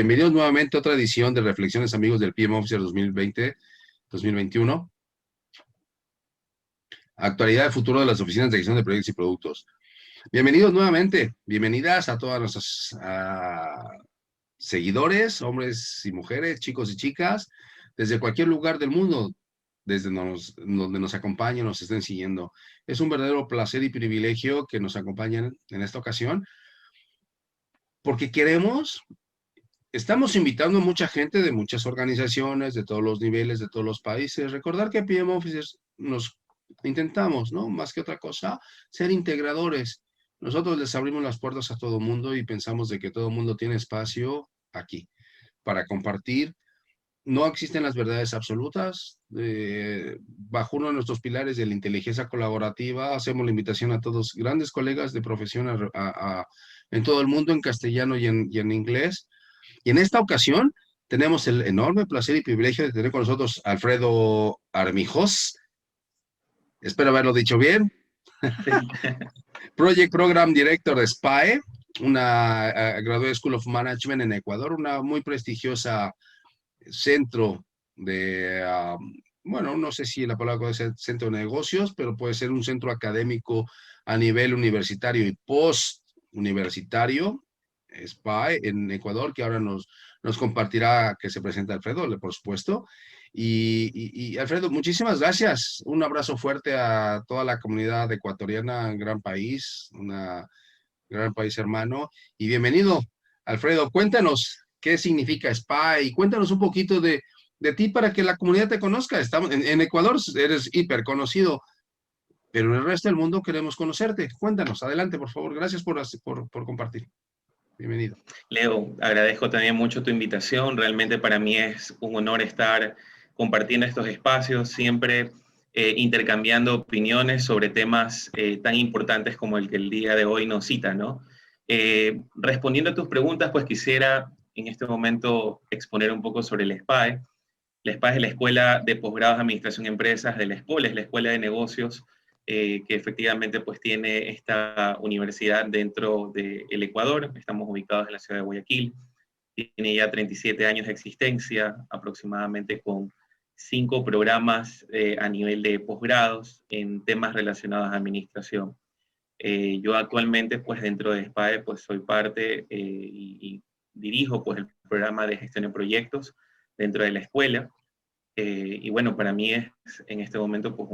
Bienvenidos nuevamente a otra edición de Reflexiones Amigos del PM Officer 2020-2021. Actualidad y futuro de las oficinas de gestión de proyectos y productos. Bienvenidos nuevamente, bienvenidas a todas nuestras seguidores, hombres y mujeres, chicos y chicas, desde cualquier lugar del mundo, desde donde nos acompañen, nos estén siguiendo. Es un verdadero placer y privilegio que nos acompañen en esta ocasión, porque estamos invitando a mucha gente de muchas organizaciones, de todos los niveles, de todos los países. Recordar que PM Officers nos intentamos, ¿no? Más que otra cosa, ser integradores. Nosotros les abrimos las puertas a todo mundo y pensamos de que todo mundo tiene espacio aquí para compartir. No existen las verdades absolutas. Bajo uno de nuestros pilares de la inteligencia colaborativa, hacemos la invitación a todos grandes colegas de profesión en todo el mundo, en castellano y en inglés. Y en esta ocasión tenemos el enorme placer y privilegio de tener con nosotros a Alfredo Armijos. Espero haberlo dicho bien. Sí. Project Program Director de SPAE, una Graduate School of Management en Ecuador, una muy prestigiosa centro de, bueno, no sé si la palabra puede ser centro de negocios, pero puede ser un centro académico a nivel universitario y post-universitario, SPAE en Ecuador, que ahora nos compartirá que se presenta Alfredo, por supuesto. Y Alfredo, muchísimas gracias. Un abrazo fuerte a toda la comunidad ecuatoriana, un gran país hermano. Y bienvenido, Alfredo. Cuéntanos qué significa SPA y cuéntanos un poquito de ti para que la comunidad te conozca. Estamos en Ecuador, eres hiper conocido, pero en el resto del mundo queremos conocerte. Cuéntanos, adelante, por favor. Gracias por compartir. Bienvenido. Leo, agradezco también mucho tu invitación. Realmente para mí es un honor estar compartiendo estos espacios, siempre intercambiando opiniones sobre temas tan importantes como el que el día de hoy nos cita, ¿no? Respondiendo a tus preguntas, pues quisiera en este momento exponer un poco sobre el SPAE. La SPAE es la Escuela de Posgrados de Administración de Empresas de la ESPOL, es la Escuela de Negocios que efectivamente pues tiene esta universidad dentro del Ecuador. Estamos ubicados en la ciudad de Guayaquil. Tiene ya 37 años de existencia, aproximadamente con 5 programas a nivel de posgrados en temas relacionados a administración. Yo actualmente pues dentro de SPAE pues soy parte y dirijo pues el programa de gestión de proyectos dentro de la escuela. Y bueno, para mí es en este momento pues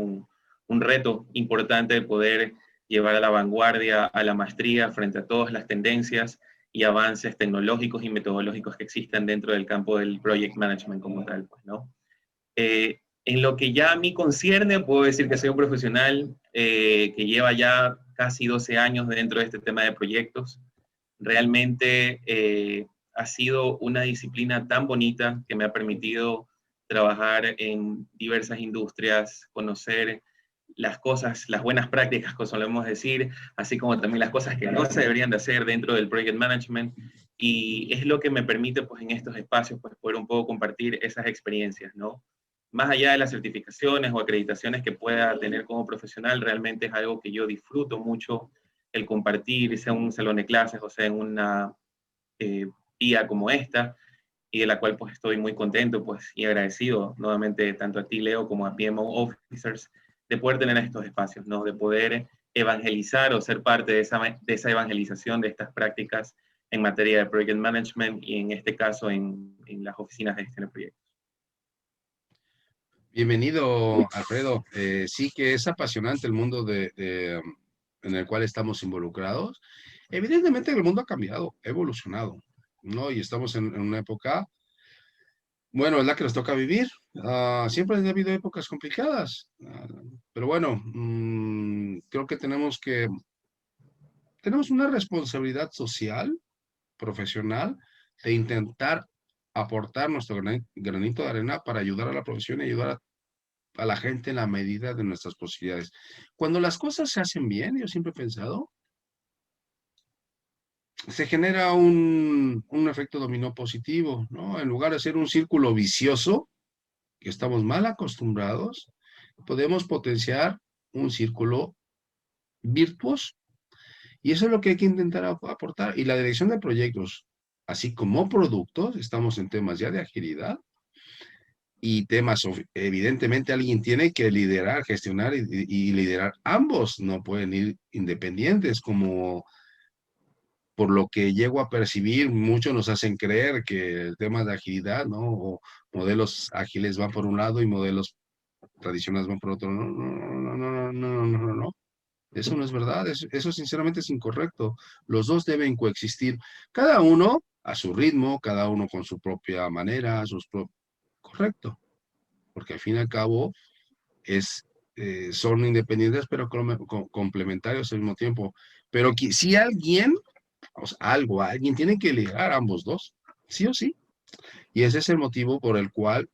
un reto importante de poder llevar a la vanguardia, a la maestría frente a todas las tendencias y avances tecnológicos y metodológicos que existen dentro del campo del project management como tal, pues, ¿no? En lo que ya a mí concierne, puedo decir que soy un profesional que lleva ya casi 12 años dentro de este tema de proyectos. Realmente ha sido una disciplina tan bonita que me ha permitido trabajar en diversas industrias, conocer las cosas, las buenas prácticas, como solemos decir, así como también las cosas que no se deberían de hacer dentro del project management. Y es lo que me permite, pues, en estos espacios, pues, poder un poco compartir esas experiencias, ¿no? Más allá de las certificaciones o acreditaciones que pueda tener como profesional, realmente es algo que yo disfruto mucho el compartir, sea en un salón de clases o sea en una vía como esta, y de la cual pues estoy muy contento pues, y agradecido nuevamente tanto a ti, Leo, como a PMO Officers, de poder tener estos espacios, ¿no? De poder evangelizar o ser parte de esa evangelización de estas prácticas en materia de project management y en este caso en las oficinas de gestión de proyectos. Bienvenido, Alfredo. Sí que es apasionante el mundo en el cual estamos involucrados. Evidentemente el mundo ha cambiado, ha evolucionado, ¿no? Y estamos en una época, bueno, es la que nos toca vivir. Siempre ha habido épocas complicadas, pero bueno, creo que tenemos una responsabilidad social, profesional, de intentar aportar nuestro granito de arena para ayudar a la profesión y ayudar a la gente en la medida de nuestras posibilidades. Cuando las cosas se hacen bien, yo siempre he pensado, se genera un efecto dominó positivo, ¿no? En lugar de ser un círculo vicioso, que estamos mal acostumbrados, podemos potenciar un círculo virtuoso. Y eso es lo que hay que intentar aportar. Y la dirección de proyectos, así como productos, estamos en temas ya de agilidad y temas, evidentemente alguien tiene que liderar, gestionar y liderar. Ambos no pueden ir independientes, como por lo que llego a percibir, muchos nos hacen creer que el tema de agilidad, ¿no? O modelos ágiles van por un lado y modelos tradicionales van por otro. No, no, no, no, no, no, no, no, no. Eso no es verdad, eso sinceramente es incorrecto. Los dos deben coexistir, cada uno a su ritmo, cada uno con su propia manera, correcto, porque al fin y al cabo es, son independientes pero complementarios al mismo tiempo. Pero si alguien, o sea, alguien tiene que liderar ambos dos, sí o sí. Y ese es el motivo por el cual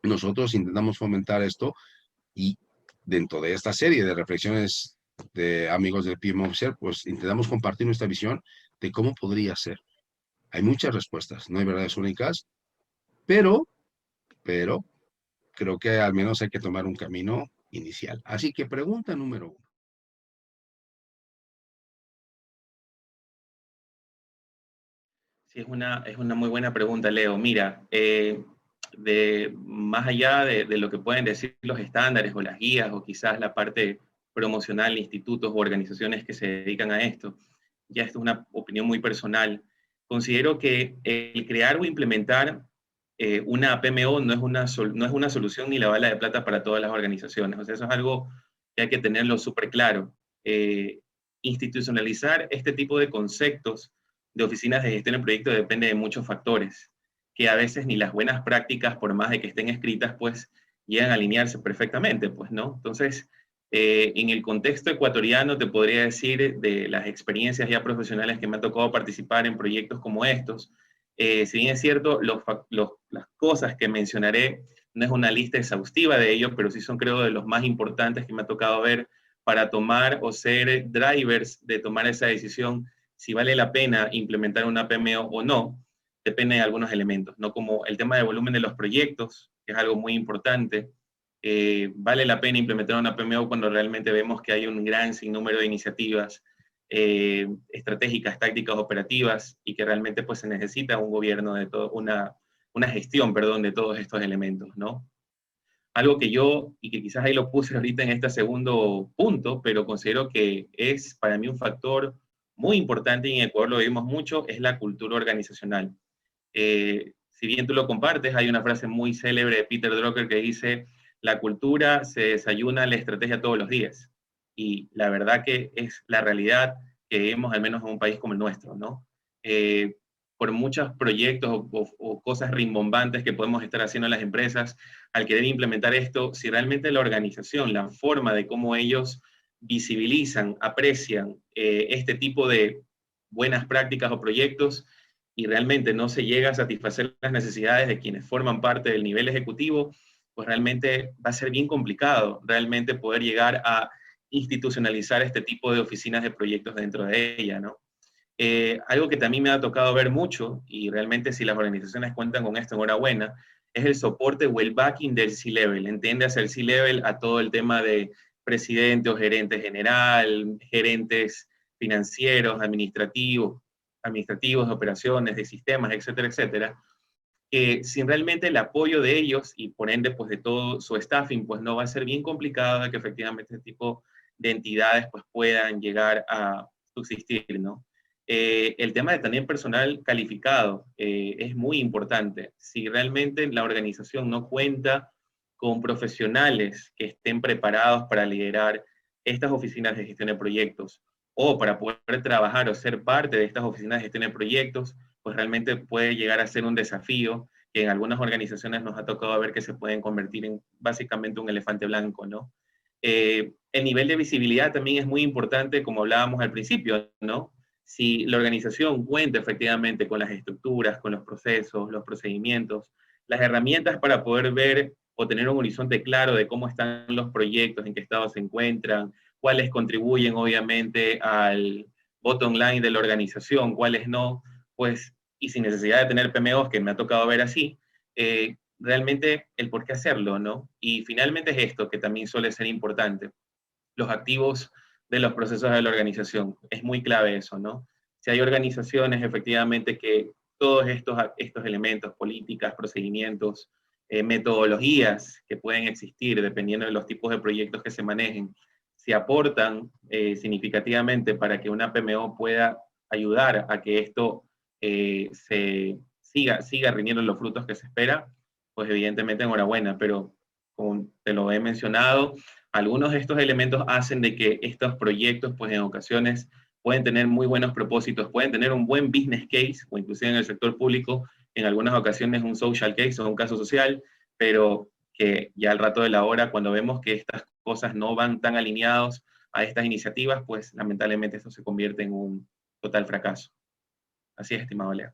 nosotros intentamos fomentar esto y dentro de esta serie de reflexiones de amigos del PM Officer, pues intentamos compartir nuestra visión de cómo podría ser. Hay muchas respuestas, no hay verdades únicas, pero, pero, creo que al menos hay que tomar un camino inicial. Así que pregunta número 1. Sí, es una muy buena pregunta, Leo. Mira, más allá de lo que pueden decir los estándares o las guías o quizás la parte promocional de institutos o organizaciones que se dedican a esto, ya esto es una opinión muy personal. Considero que el crear o implementar una PMO no es una solución ni la bala de plata para todas las organizaciones. O sea, eso es algo que hay que tenerlo súper claro. Institucionalizar este tipo de conceptos de oficinas de gestión de proyectos depende de muchos factores, que a veces ni las buenas prácticas, por más de que estén escritas, pues llegan a alinearse perfectamente, pues, ¿no? Entonces, en el contexto ecuatoriano te podría decir de las experiencias ya profesionales que me ha tocado participar en proyectos como estos, si bien es cierto, las cosas que mencionaré no es una lista exhaustiva de ellos, pero sí son creo de los más importantes que me ha tocado ver para tomar o ser drivers de tomar esa decisión si vale la pena implementar una PMO o no, depende de algunos elementos, ¿no? Como el tema de volumen de los proyectos, que es algo muy importante. Vale la pena implementar una PMO cuando realmente vemos que hay un gran sinnúmero de iniciativas estratégicas, tácticas, operativas, y que realmente pues se necesita un gobierno de todo, una gestión, perdón, de todos estos elementos, ¿no? Algo que yo, y que quizás ahí lo puse ahorita en este segundo punto, pero considero que es para mí un factor muy importante y en Ecuador lo vemos mucho, es la cultura organizacional. Si bien tú lo compartes, hay una frase muy célebre de Peter Drucker que dice, la cultura se desayuna la estrategia todos los días. Y la verdad que es la realidad que vemos al menos en un país como el nuestro, ¿no? Eh, por muchos proyectos o cosas rimbombantes que podemos estar haciendo en las empresas, al querer implementar esto, si realmente la organización, la forma de cómo ellos visibilizan, aprecian este tipo de buenas prácticas o proyectos, y realmente no se llega a satisfacer las necesidades de quienes forman parte del nivel ejecutivo, pues realmente va a ser bien complicado realmente poder llegar a institucionalizar este tipo de oficinas de proyectos dentro de ella, ¿no? Algo que también me ha tocado ver mucho, y realmente si las organizaciones cuentan con esto, enhorabuena, es el soporte o el backing del C-Level. Entiendes el C-Level a todo el tema de presidente o gerente general, gerentes financieros, administrativos, de operaciones, de sistemas, etcétera, etcétera, que sin realmente el apoyo de ellos y por ende pues de todo su staffing, pues no va a ser bien complicado de que efectivamente este tipo de entidades pues puedan llegar a subsistir, ¿no? El tema de también personal calificado es muy importante. Si realmente la organización no cuenta con profesionales que estén preparados para liderar estas oficinas de gestión de proyectos o para poder trabajar o ser parte de estas oficinas de gestión de proyectos, pues realmente puede llegar a ser un desafío que en algunas organizaciones nos ha tocado ver que se pueden convertir en básicamente un elefante blanco, ¿no? El nivel de visibilidad también es muy importante, como hablábamos al principio, ¿no? Si la organización cuenta efectivamente con las estructuras, con los procesos, los procedimientos, las herramientas para poder ver o tener un horizonte claro de cómo están los proyectos, en qué estado se encuentran, cuáles contribuyen obviamente al bottom line de la organización, cuáles no, pues, y sin necesidad de tener PMOs, que me ha tocado ver así, realmente el por qué hacerlo, ¿no? Y finalmente es esto, que también suele ser importante, los activos de los procesos de la organización. Es muy clave eso, ¿no? Si hay organizaciones, efectivamente, que todos estos elementos, políticas, procedimientos, metodologías que pueden existir dependiendo de los tipos de proyectos que se manejen, si aportan significativamente para que una PMO pueda ayudar a que esto siga rindiendo los frutos que se espera, pues evidentemente enhorabuena, pero como te lo he mencionado, algunos de estos elementos hacen de que estos proyectos, pues en ocasiones, pueden tener muy buenos propósitos, pueden tener un buen business case, o inclusive en el sector público, en algunas ocasiones un social case o un caso social, pero que ya al rato de la hora, cuando vemos que estas cosas no van tan alineados a estas iniciativas, pues lamentablemente eso se convierte en un total fracaso. Así es, estimado Leo.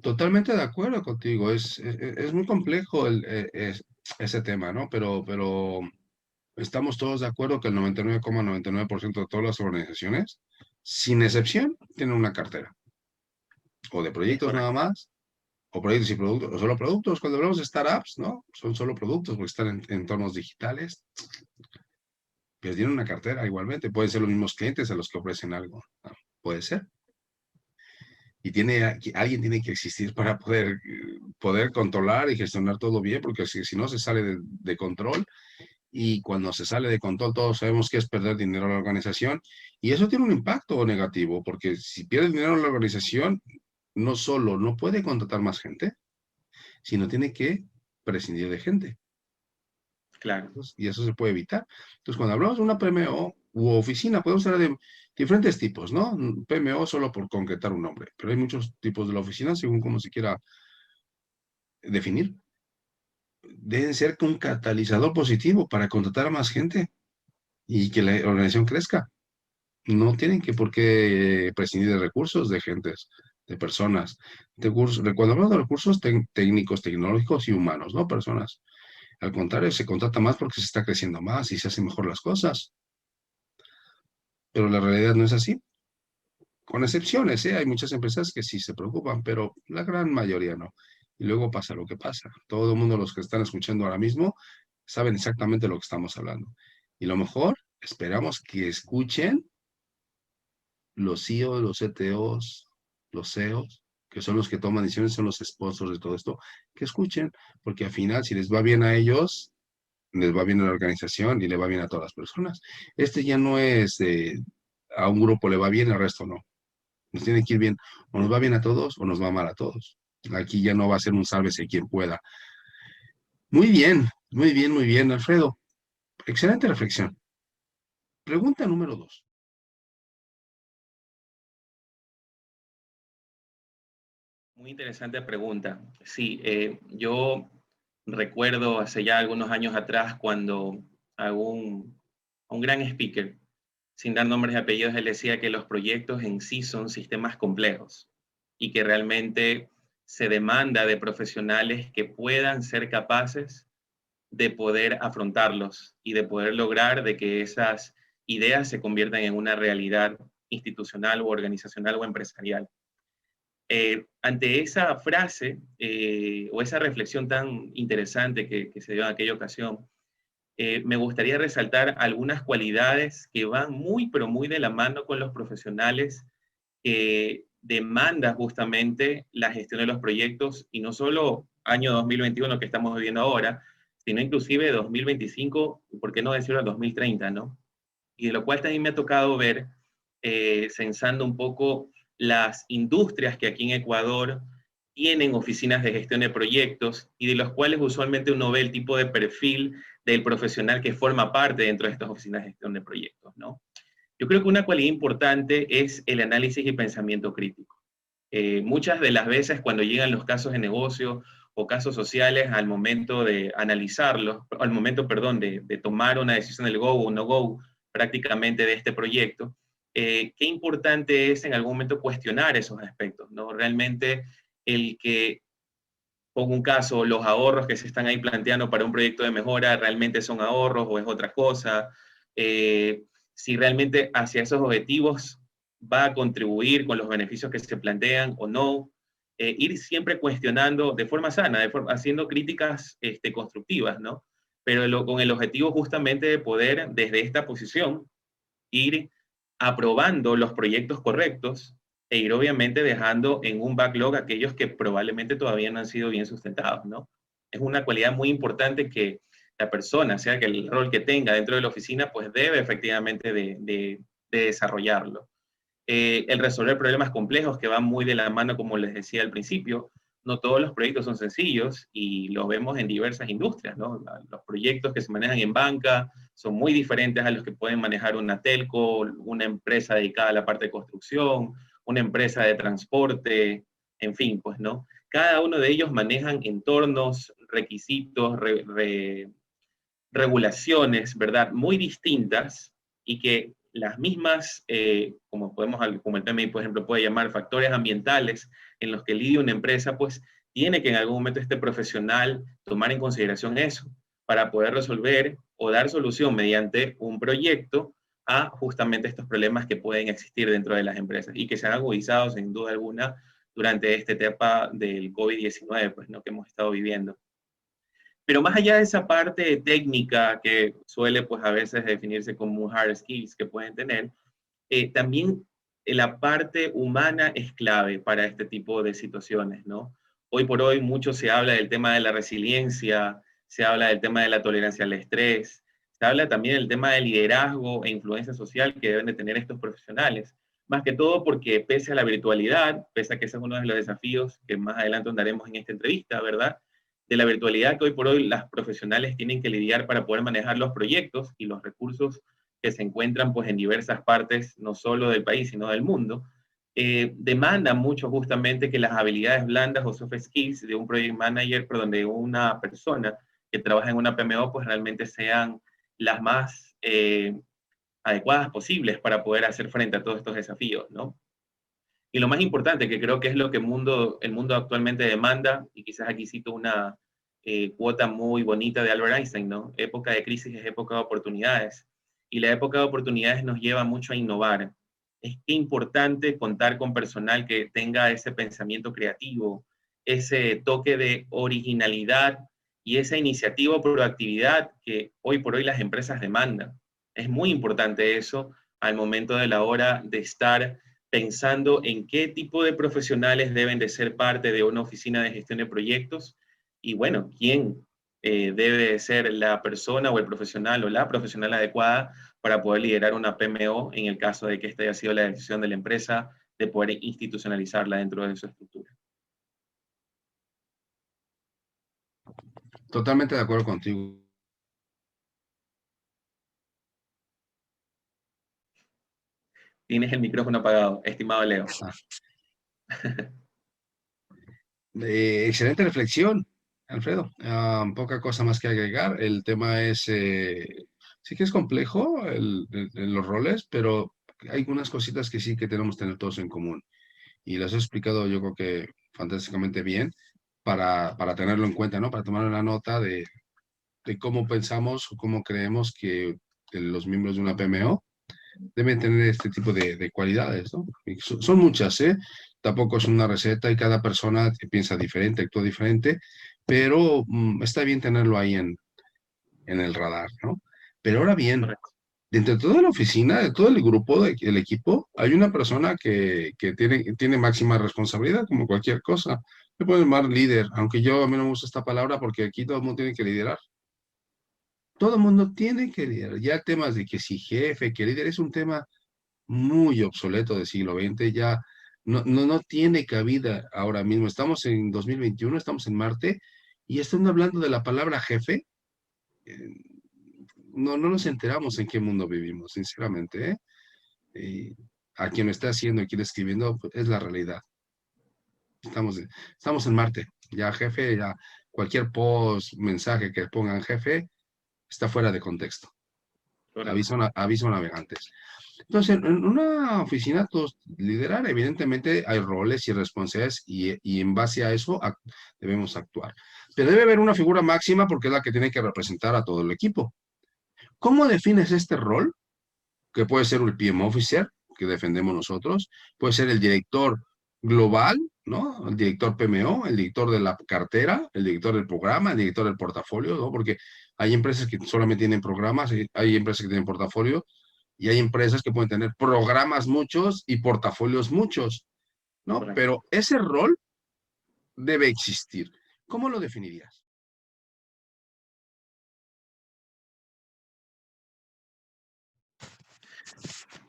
Totalmente de acuerdo contigo. Es muy complejo ese tema, ¿no? Pero estamos todos de acuerdo que el 99,99% de todas las organizaciones, sin excepción, tienen una cartera. O de proyectos nada más, o proyectos y productos, o solo productos. Cuando hablamos de startups, ¿no? Son solo productos porque están en entornos digitales. Pero tienen una cartera igualmente. Pueden ser los mismos clientes a los que ofrecen algo, ¿no? Puede ser. Y alguien tiene que existir para poder controlar y gestionar todo bien, porque si no se sale de control, y cuando se sale de control todos sabemos que es perder dinero a la organización, y eso tiene un impacto negativo, porque si pierde dinero a la organización, no solo no puede contratar más gente, sino tiene que prescindir de gente. Claro. Y eso se puede evitar. Entonces, cuando hablamos de una PMO u oficina, podemos hablar de diferentes tipos, ¿no? PMO solo por concretar un nombre, pero hay muchos tipos de la oficina según como se quiera definir. Deben ser un catalizador positivo para contratar a más gente y que la organización crezca. No tienen que por qué prescindir de recursos, de gentes, de personas. Cuando hablamos de recursos técnicos, tecnológicos y humanos, ¿no? Personas. Al contrario, se contrata más porque se está creciendo más y se hacen mejor las cosas. Pero la realidad no es así. Con excepciones, ¿eh? Hay muchas empresas que sí se preocupan, pero la gran mayoría no. Y luego pasa lo que pasa. Todo el mundo, los que están escuchando ahora mismo, saben exactamente lo que estamos hablando. Y lo mejor, esperamos que escuchen los CEOs, los CTOs, los CEOs, que son los que toman decisiones, son los sponsors de todo esto, que escuchen, porque al final, si les va bien a ellos, les va bien a la organización y le va bien a todas las personas. Este ya no es a un grupo le va bien, al resto no. Nos tiene que ir bien, o nos va bien a todos o nos va mal a todos. Aquí ya no va a ser un sálvese quien pueda. Muy bien, muy bien, muy bien, Alfredo. Excelente reflexión. Pregunta número 2. Muy interesante pregunta. Sí, yo recuerdo hace ya algunos años atrás cuando a un gran speaker, sin dar nombres y apellidos, él decía que los proyectos en sí son sistemas complejos y que realmente se demanda de profesionales que puedan ser capaces de poder afrontarlos y de poder lograr de que esas ideas se conviertan en una realidad institucional o organizacional o empresarial. Ante esa frase o esa reflexión tan interesante que se dio en aquella ocasión, me gustaría resaltar algunas cualidades que van muy, pero muy de la mano con los profesionales que demandan justamente la gestión de los proyectos, y no solo año 2021 que estamos viviendo ahora, sino inclusive 2025, por qué no decirlo 2030, ¿no? Y de lo cual también me ha tocado ver, censando un poco las industrias que aquí en Ecuador tienen oficinas de gestión de proyectos y de los cuales usualmente uno ve el tipo de perfil del profesional que forma parte dentro de estas oficinas de gestión de proyectos, ¿no? Yo creo que una cualidad importante es el análisis y pensamiento crítico. Muchas de las veces cuando llegan los casos de negocio o casos sociales, al momento de analizarlos, al momento, perdón, de tomar una decisión del go o no go prácticamente de este proyecto, qué importante es en algún momento cuestionar esos aspectos, ¿no? Realmente el que, pongo un caso, los ahorros que se están ahí planteando para un proyecto de mejora realmente son ahorros o es otra cosa, si realmente hacia esos objetivos va a contribuir con los beneficios que se plantean o no, ir siempre cuestionando de forma sana, haciendo críticas constructivas, ¿no? Pero con el objetivo justamente de poder, desde esta posición, ir aprobando los proyectos correctos e ir obviamente dejando en un backlog aquellos que probablemente todavía no han sido bien sustentados, ¿no? Es una cualidad muy importante que la persona, sea que el rol que tenga dentro de la oficina, pues debe efectivamente de desarrollarlo. El resolver problemas complejos que van muy de la mano, como les decía al principio. No todos los proyectos son sencillos y lo vemos en diversas industrias, ¿no? Los proyectos que se manejan en banca son muy diferentes a los que pueden manejar una telco, una empresa dedicada a la parte de construcción, una empresa de transporte, en fin, pues, ¿no? Cada uno de ellos manejan entornos, requisitos, regulaciones, ¿verdad? Muy distintas y que las mismas, como el PMI, por ejemplo, puede llamar factores ambientales en los que lidia una empresa, pues tiene que en algún momento este profesional tomar en consideración eso para poder resolver o dar solución mediante un proyecto a justamente estos problemas que pueden existir dentro de las empresas y que se han agudizado sin duda alguna durante esta etapa del COVID-19, pues, ¿no? Que hemos estado viviendo. Pero más allá de esa parte técnica que suele pues a veces definirse como hard skills que pueden tener, también la parte humana es clave para este tipo de situaciones, ¿no? Hoy por hoy mucho se habla del tema de la resiliencia, se habla del tema de la tolerancia al estrés, se habla también del tema del liderazgo e influencia social que deben de tener estos profesionales. Más que todo porque pese a la virtualidad, pese a que ese es uno de los desafíos que más adelante andaremos en esta entrevista, ¿verdad? De la virtualidad que hoy por hoy las profesionales tienen que lidiar para poder manejar los proyectos y los recursos que se encuentran pues en diversas partes, no solo del país, sino del mundo, demanda mucho justamente que las habilidades blandas o soft skills de un project manager, perdón, de una persona que trabaja en una PMO, pues realmente sean las más adecuadas posibles para poder hacer frente a todos estos desafíos, ¿no? Y lo más importante, que creo que es lo que el mundo actualmente demanda, y quizás aquí cito una cuota muy bonita de Albert Einstein, ¿no? Época de crisis es época de oportunidades. Y la época de oportunidades nos lleva mucho a innovar. Es importante contar con personal que tenga ese pensamiento creativo, ese toque de originalidad y esa iniciativa o proactividad que hoy por hoy las empresas demandan. Es muy importante eso al momento de la hora de estar pensando en qué tipo de profesionales deben de ser parte de una oficina de gestión de proyectos y bueno, quién debe de ser la persona o el profesional o la profesional adecuada para poder liderar una PMO en el caso de que esta haya sido la decisión de la empresa de poder institucionalizarla dentro de su estructura. Totalmente de acuerdo contigo. Tienes el micrófono apagado, estimado Leo. Excelente reflexión, Alfredo. Poca cosa más que agregar. El tema es, sí que es complejo los roles, pero hay algunas cositas que sí que tenemos que tener todos en común. Y las he explicado yo creo que fantásticamente bien para tenerlo en cuenta, ¿no? Para tomar una nota de cómo pensamos o cómo creemos que los miembros de una PMO deben tener este tipo de cualidades, ¿no? Y son muchas, ¿eh? Tampoco es una receta y cada persona piensa diferente, actúa diferente, pero está bien tenerlo ahí en el radar, ¿no? Pero ahora bien, Correcto. dentro de toda la oficina, de todo el grupo, el equipo, hay una persona que tiene máxima responsabilidad, como cualquier cosa. Se puede llamar líder, aunque a mí no me gusta esta palabra porque aquí todo el mundo tiene que liderar. Todo el mundo tiene que liderar. Ya temas de que si jefe, que líder, es un tema muy obsoleto del siglo XX, ya no tiene cabida ahora mismo. Estamos en 2021, estamos en Marte, y están hablando de la palabra jefe. eh, no nos enteramos en qué mundo vivimos, sinceramente, ¿eh? Y a quien lo está haciendo y quien está escribiendo, pues, es la realidad. Estamos, estamos en Marte. Ya jefe, ya cualquier post, mensaje que pongan jefe, está fuera de contexto. Correcto. Aviso a navegantes. Entonces, en una oficina, todos liderar, evidentemente hay roles y responsabilidades y en base a eso debemos actuar. Pero debe haber una figura máxima porque es la que tiene que representar a todo el equipo. ¿Cómo defines este rol? Que puede ser el PM Officer, que defendemos nosotros, puede ser el director global, ¿no? El director PMO, el director de la cartera, el director del programa, el director del portafolio, ¿no? Porque hay empresas que solamente tienen programas, hay empresas que tienen portafolio, Y hay empresas que pueden tener programas muchos y portafolios muchos, ¿no? Correcto. Pero ese rol debe existir. ¿Cómo lo definirías?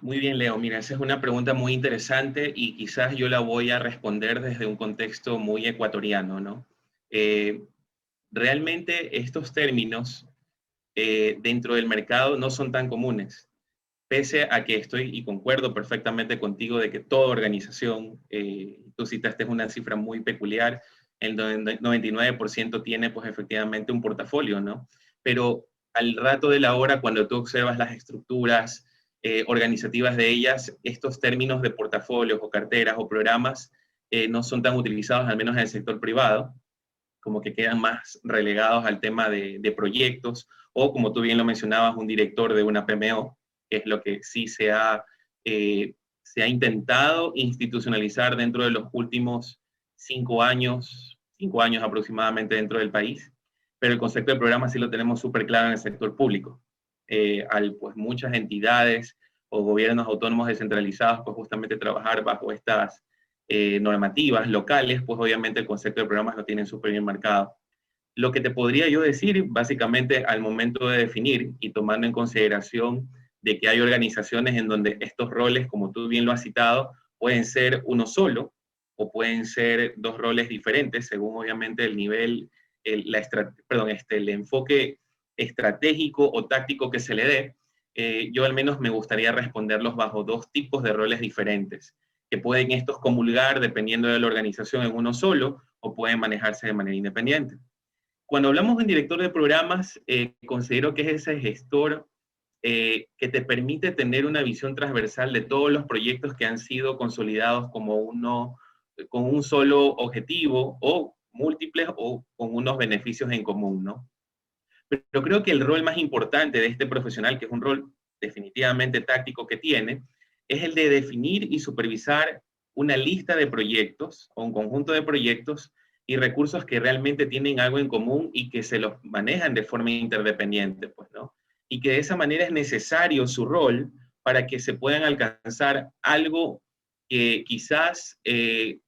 Muy bien, Leo. Mira, esa es una pregunta muy interesante y quizás yo la voy a responder desde un contexto muy ecuatoriano, ¿no? Eh, Realmente estos términos dentro del mercado no son tan comunes, pese a que estoy y concuerdo perfectamente contigo de que toda organización, tú citaste una cifra muy peculiar, el 99% tiene pues efectivamente un portafolio, ¿no? Pero al rato de la hora, cuando tú observas las estructuras organizativas de ellas, estos términos de portafolios o carteras o programas no son tan utilizados, al menos en el sector privado, como que quedan más relegados al tema de proyectos, o como tú bien lo mencionabas, un director de una PMO, que es lo que sí se ha intentado institucionalizar dentro de los últimos 5 años aproximadamente dentro del país, pero el concepto de programa sí lo tenemos súper claro en el sector público. Pues muchas entidades o gobiernos autónomos descentralizados, pues justamente trabajar bajo estas normativas locales, pues obviamente el concepto de programas lo tienen súper bien marcado. Lo que te podría yo decir, básicamente, al momento de definir y tomando en consideración de que hay organizaciones en donde estos roles, como tú bien lo has citado, pueden ser uno solo o pueden ser dos roles diferentes, según obviamente el nivel, el enfoque estratégico o táctico que se le dé. Yo al menos me gustaría responderlos bajo dos tipos de roles diferentes, que pueden estos comulgar dependiendo de la organización en uno solo o pueden manejarse de manera independiente. Cuando hablamos de un director de programas, considero que es ese gestor que te permite tener una visión transversal de todos los proyectos que han sido consolidados como uno, con un solo objetivo o múltiples o con unos beneficios en común, ¿no? Pero creo que el rol más importante de este profesional, que es un rol definitivamente táctico que tiene, es el de definir y supervisar una lista de proyectos o un conjunto de proyectos y recursos que realmente tienen algo en común y que se los manejan de forma interdependiente, pues, ¿no? Y que de esa manera es necesario su rol para que se puedan alcanzar algo que quizás de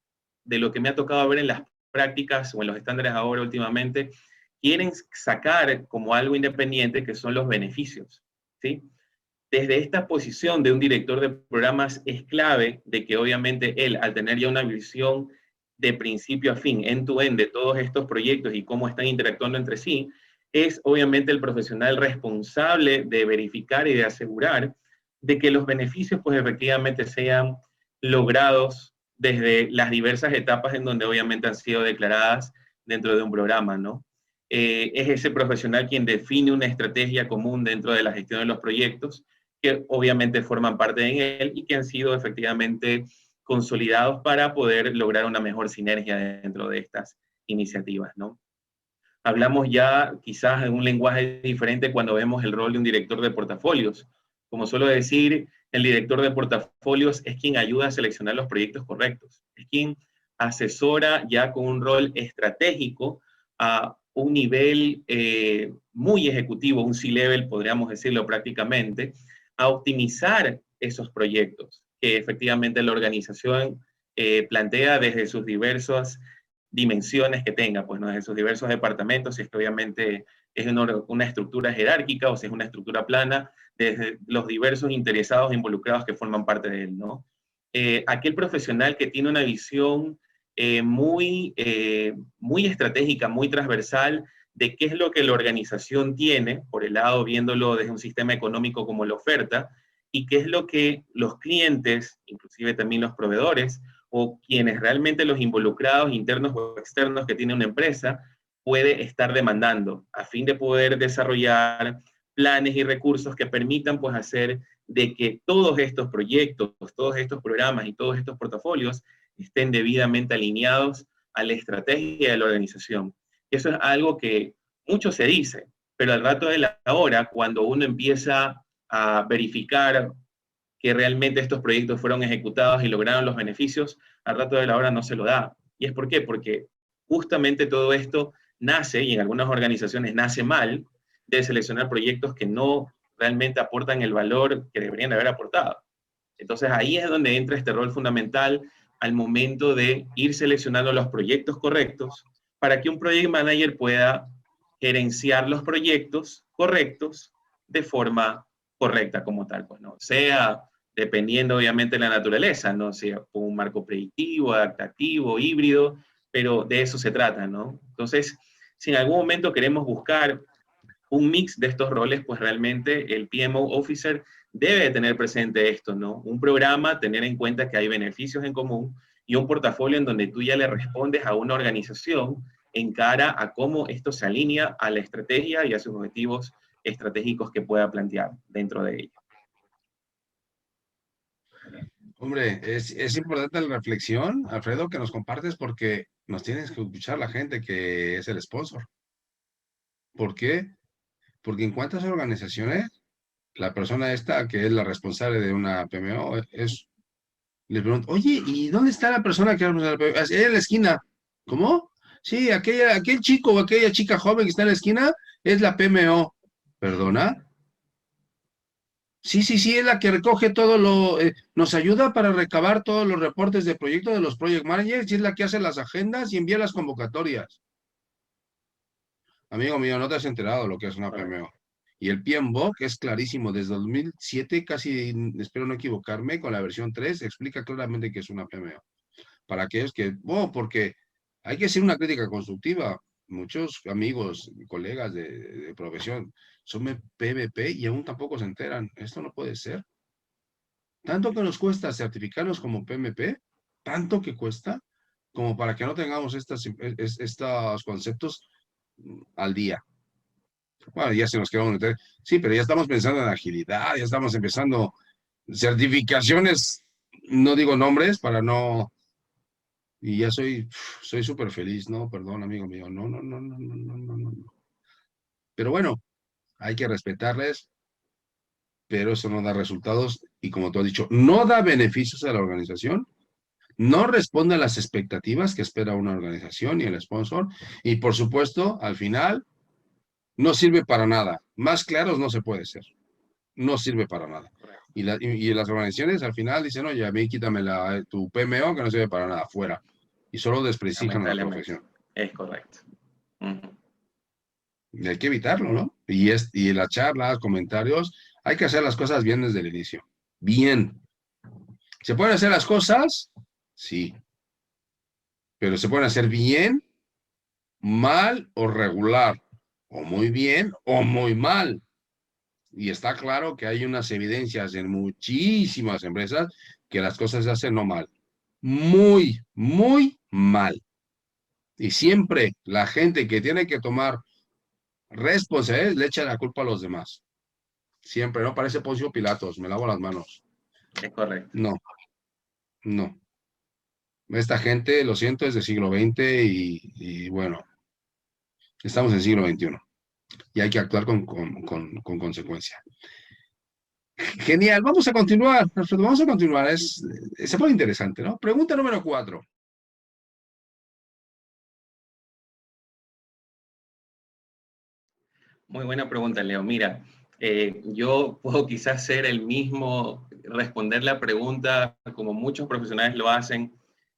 lo que me ha tocado ver en las prácticas o en los estándares ahora últimamente, quieren sacar como algo independiente, que son los beneficios, ¿sí? Desde esta posición de un director de programas es clave de que obviamente él, al tener ya una visión de principio a fin, end-to-end, de todos estos proyectos y cómo están interactuando entre sí, es obviamente el profesional responsable de verificar y de asegurar de que los beneficios pues efectivamente sean logrados desde las diversas etapas en donde obviamente han sido declaradas dentro de un programa, ¿no? Es ese profesional quien define una estrategia común dentro de la gestión de los proyectos, que obviamente forman parte de él y que han sido efectivamente consolidados para poder lograr una mejor sinergia dentro de estas iniciativas, ¿no? Hablamos ya quizás en un lenguaje diferente cuando vemos el rol de un director de portafolios. Como suelo decir, el director de portafolios es quien ayuda a seleccionar los proyectos correctos, es quien asesora ya con un rol estratégico a un nivel muy ejecutivo, un C-level, podríamos decirlo prácticamente, a optimizar esos proyectos que efectivamente la organización plantea desde sus diversas dimensiones que tenga, pues, ¿no? Desde sus diversos departamentos, si es que obviamente es una estructura jerárquica o si es una estructura plana, desde los diversos interesados involucrados que forman parte de él, ¿no? Aquel profesional que tiene una visión muy estratégica, muy transversal, de qué es lo que la organización tiene, por el lado viéndolo desde un sistema económico como la oferta, y qué es lo que los clientes, inclusive también los proveedores, o quienes realmente los involucrados, internos o externos que tiene una empresa, puede estar demandando, a fin de poder desarrollar planes y recursos que permitan pues hacer de que todos estos proyectos, todos estos programas y todos estos portafolios estén debidamente alineados a la estrategia de la organización. Eso es algo que mucho se dice, pero al rato de la hora, cuando uno empieza a verificar que realmente estos proyectos fueron ejecutados y lograron los beneficios, al rato de la hora no se lo da. ¿Y es por qué? Porque justamente todo esto nace, y en algunas organizaciones nace mal, de seleccionar proyectos que no realmente aportan el valor que deberían de haber aportado. Entonces ahí es donde entra este rol fundamental al momento de ir seleccionando los proyectos correctos para que un project manager pueda gerenciar los proyectos correctos de forma correcta como tal, pues, ¿no? Sea dependiendo obviamente de la naturaleza, ¿no? Sea un marco predictivo, adaptativo, híbrido, pero de eso se trata, ¿no? Entonces, si en algún momento queremos buscar un mix de estos roles, pues realmente el PMO Officer debe de tener presente esto, ¿no? Un programa, tener en cuenta que hay beneficios en común y un portafolio en donde tú ya le respondes a una organización en cara a cómo esto se alinea a la estrategia y a sus objetivos estratégicos que pueda plantear dentro de ella. Hombre, es importante la reflexión, Alfredo, que nos compartes porque nos tienes que escuchar la gente que es el sponsor. ¿Por qué? Porque en cuántas organizaciones la persona esta, que es la responsable de una PMO, le pregunto, oye, ¿y dónde está la persona que es la responsable de la PMO? En la esquina. ¿Cómo? Sí, aquel chico o aquella chica joven que está en la esquina es la PMO. ¿Perdona? Sí, sí, sí, es la que recoge todo nos ayuda para recabar todos los reportes de proyecto de los project managers y es la que hace las agendas y envía las convocatorias. Amigo mío, no te has enterado de lo que es una PMO. Y el PMBOK es clarísimo, desde 2007, casi, espero no equivocarme, con la versión 3, explica claramente que es una PMO. Para aquellos que, porque hay que hacer una crítica constructiva. Muchos amigos, colegas de profesión son PVP y aún tampoco se enteran. Esto no puede ser. Tanto que nos cuesta certificarnos como PMP, tanto que cuesta, como para que no tengamos estos conceptos al día. Bueno, ya se nos quedó meter. Sí, pero ya estamos pensando en agilidad, ya estamos empezando certificaciones, no digo nombres para no, y ya soy súper feliz, ¿no? Perdón, amigo mío, no, no, no, no, no, no, no, no. Pero bueno, hay que respetarles, pero eso no da resultados y como tú has dicho, no da beneficios a la organización, no responde a las expectativas que espera una organización y el sponsor, y por supuesto, al final, no sirve para nada. Más claros no se puede ser. No sirve para nada. Y las organizaciones al final dicen, oye, a mí quítame tu PMO que no sirve para nada, fuera. Y solo desprestigian a la Lamentablemente, profesión. es correcto. Y hay que evitarlo, ¿no? Y en las charlas, comentarios, hay que hacer las cosas bien desde el inicio. Bien. ¿Se pueden hacer las cosas? Sí. Pero se pueden hacer bien, mal o regular. O muy bien o muy mal. Y está claro que hay unas evidencias en muchísimas empresas que las cosas se hacen no mal. Muy, muy mal. Y siempre la gente que tiene que tomar responsabilidad le echa la culpa a los demás. Siempre, ¿no? Parece Poncio Pilatos, me lavo las manos. Es correcto. No, no. Esta gente, lo siento, es del siglo XX y bueno, estamos en el siglo XXI y hay que actuar con consecuencia. Genial, vamos a continuar, Alfredo, vamos a continuar. Se pone interesante, ¿no? Pregunta número 4. Muy buena pregunta, Leo. Mira, yo puedo quizás ser el mismo, responder la pregunta como muchos profesionales lo hacen,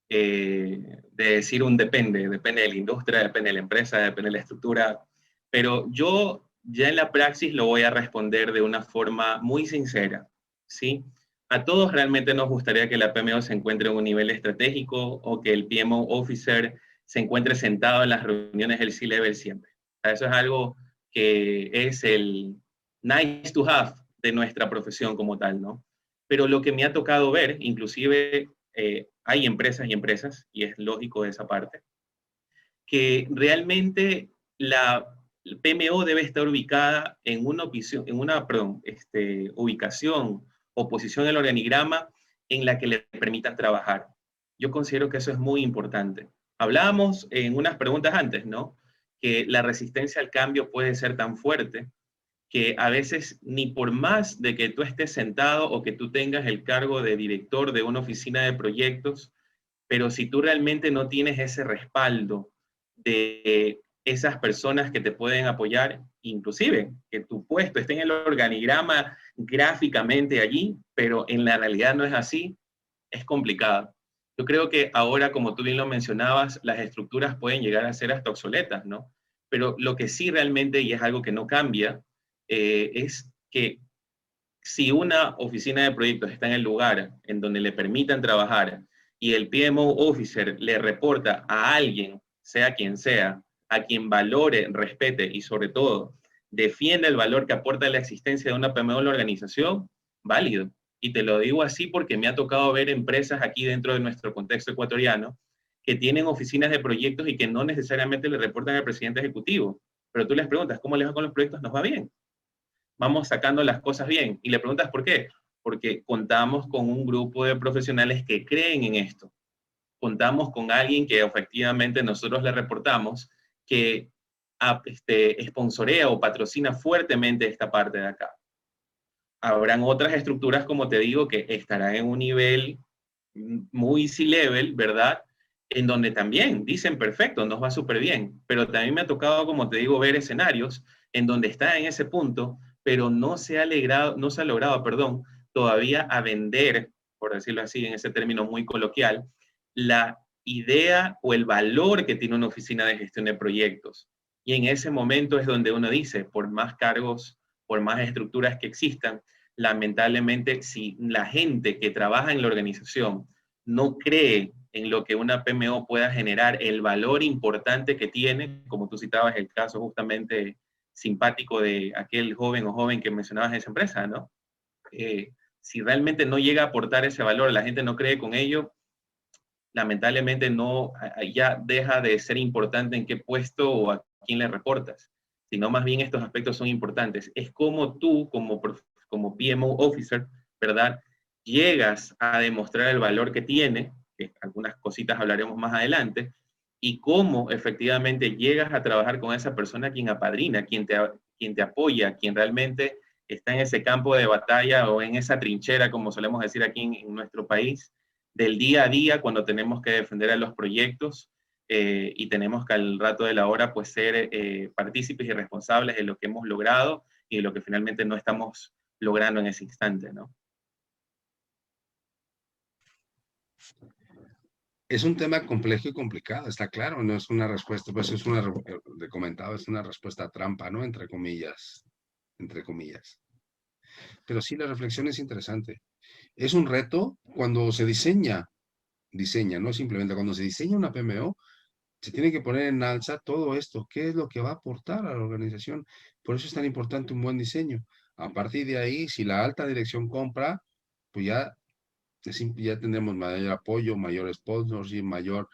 de decir un depende de la industria, depende de la empresa, depende de la estructura, pero yo ya en la praxis lo voy a responder de una forma muy sincera, ¿sí? A todos realmente nos gustaría que la PMO se encuentre en un nivel estratégico o que el PMO Officer se encuentre sentado en las reuniones del C-Level siempre. O sea, eso es algo que es el nice to have de nuestra profesión como tal, ¿no? Pero lo que me ha tocado ver, inclusive hay empresas y empresas, y es lógico de esa parte, que realmente la PMO debe estar ubicada en una, ubicación o posición en el organigrama en la que le permitan trabajar. Yo considero que eso es muy importante. Hablábamos en unas preguntas antes, ¿no? Que la resistencia al cambio puede ser tan fuerte que a veces ni por más de que tú estés sentado o que tú tengas el cargo de director de una oficina de proyectos, pero si tú realmente no tienes ese respaldo de esas personas que te pueden apoyar, inclusive que tu puesto esté en el organigrama gráficamente allí, pero en la realidad no es así, es complicado. Yo creo que ahora, como tú bien lo mencionabas, las estructuras pueden llegar a ser hasta obsoletas, ¿no? Pero lo que sí realmente, y es algo que no cambia, es que si una oficina de proyectos está en el lugar en donde le permitan trabajar y el PMO Officer le reporta a alguien, sea quien sea, a quien valore, respete y sobre todo defienda el valor que aporta la existencia de una PMO en la organización, válido. Y te lo digo así porque me ha tocado ver empresas aquí dentro de nuestro contexto ecuatoriano que tienen oficinas de proyectos y que no necesariamente le reportan al presidente ejecutivo. Pero tú les preguntas, ¿cómo les va con los proyectos? Nos va bien, vamos sacando las cosas bien. Y le preguntas por qué. Porque contamos con un grupo de profesionales que creen en esto. Contamos con alguien que efectivamente nosotros le reportamos que sponsorea o patrocina fuertemente esta parte de acá. Habrán otras estructuras, como te digo, que estarán en un nivel muy C-level, ¿verdad? En donde también dicen, perfecto, nos va súper bien, pero también me ha tocado, como te digo, ver escenarios en donde está en ese punto, pero no se ha logrado, perdón, todavía a vender, por decirlo así, en ese término muy coloquial, la idea o el valor que tiene una oficina de gestión de proyectos. Y en ese momento es donde uno dice, por más cargos, por más estructuras que existan, lamentablemente, si la gente que trabaja en la organización no cree en lo que una PMO pueda generar, el valor importante que tiene, como tú citabas el caso justamente simpático de aquel joven o joven que mencionabas en esa empresa, ¿no? Si realmente no llega a aportar ese valor, la gente no cree con ello, lamentablemente no, ya deja de ser importante en qué puesto o a quién le reportas, sino más bien estos aspectos son importantes. Es como tú, como PMO Officer, ¿verdad? Llegas a demostrar el valor que tiene, que algunas cositas hablaremos más adelante, y cómo efectivamente llegas a trabajar con esa persona quien apadrina, quien te apoya, quien realmente está en ese campo de batalla o en esa trinchera, como solemos decir aquí en nuestro país, del día a día cuando tenemos que defender a los proyectos y tenemos que al rato de la hora pues ser partícipes y responsables de lo que hemos logrado y de lo que finalmente no estamos logrando en ese instante, ¿no? Es un tema complejo y complicado, está claro, no es una respuesta, pues es una, de comentado, es una respuesta trampa, ¿no? Entre comillas, entre comillas. Pero sí, la reflexión es interesante. Es un reto cuando se diseña, no simplemente cuando se diseña una PMO, se tiene que poner en alza todo esto, qué es lo que va a aportar a la organización. Por eso es tan importante un buen diseño. A partir de ahí, si la alta dirección compra, pues ya tendremos mayor apoyo, mayor sponsorship, mayor